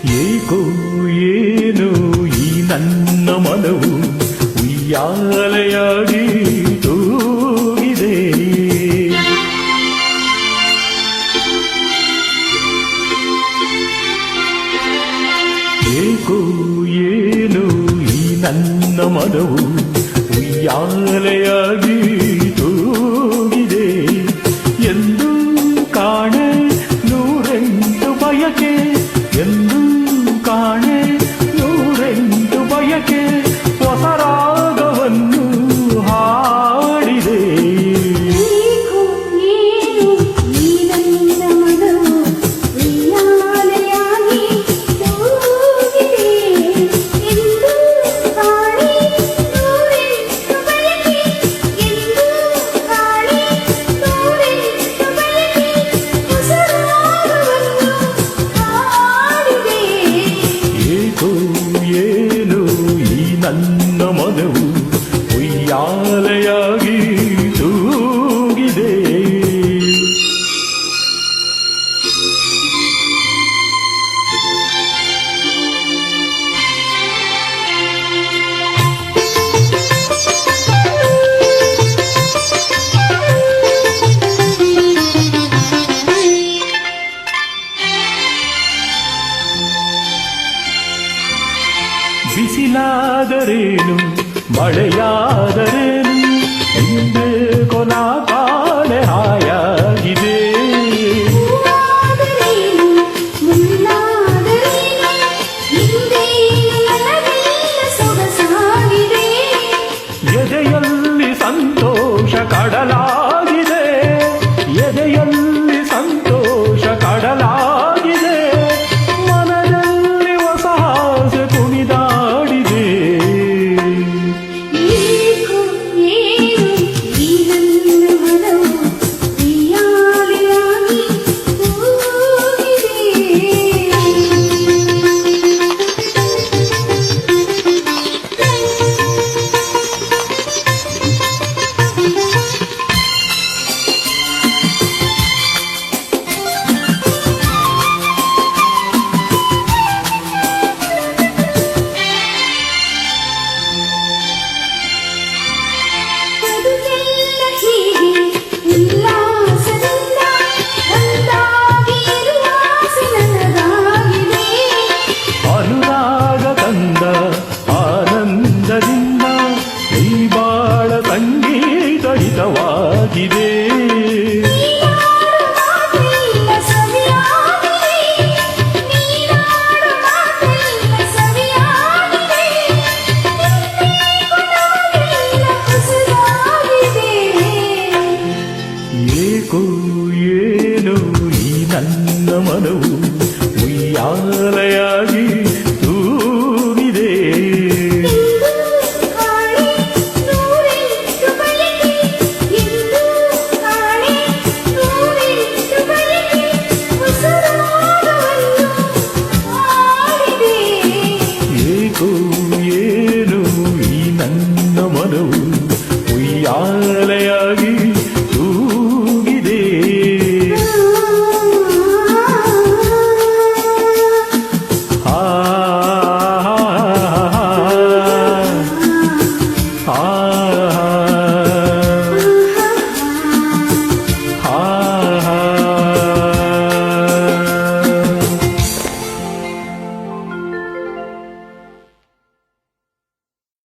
ಏಕೋ ಏನು ಈ ನನ್ನ ಮನವು ಉಯ್ಯಾಲೆಯಾಗಿ ತೂಗಿದೆ. ಏಕೋ ಏನು ಈ ನನ್ನ ಮನವು ಉಯ್ಯಾಲೆಯಾಗಿ ತೂಗಿದೆ. ಎಂದು ಕಾಣೆ ನೂರೆಂಟು ಬಯಕೆ, ಎಂದು ಕಾಣೆ ನೂರೆಂಟು ಬಯಕೆ, ಹೊಸ ರಾಗವನ್ನು ಹಾಡಿದೆ. ಏನು ಈ ನನ್ನ ಮನವು ಉಯ್ಯಾಲೆಯಾಗಿ ತೂಗಿದೆ. ಬಿಸಿಲಾದರೇನು ಮಳೆಯಾದರೇನು ಹಿಂದೆ ಕೊನ ಕಾಣೆ ಹಾಯಾಗಿದೆ. ಎದೆಯಲ್ಲಿ ಸಂತೋಷ ಕಡಲಾಗಿದೆ, ಎದೆಯಲ್ಲಿ ಸಂತೋಷ ಕಡಲಾಗಿದೆ, ಮನದಲ್ಲಿ ಹೊಸ ಆಸೆ ಕುಣಿದಾಡಿದೆ. ಆನಂದದಿಂದ ಈ ಬಾಳ ಸಂಗೀತ ಹಿತವಾಗಿದೆ. ಏಕೋ ಏನು ಈ ನನ್ನ ಮನವು ಉಯ್ಯಾಲೆಯಾಗಿ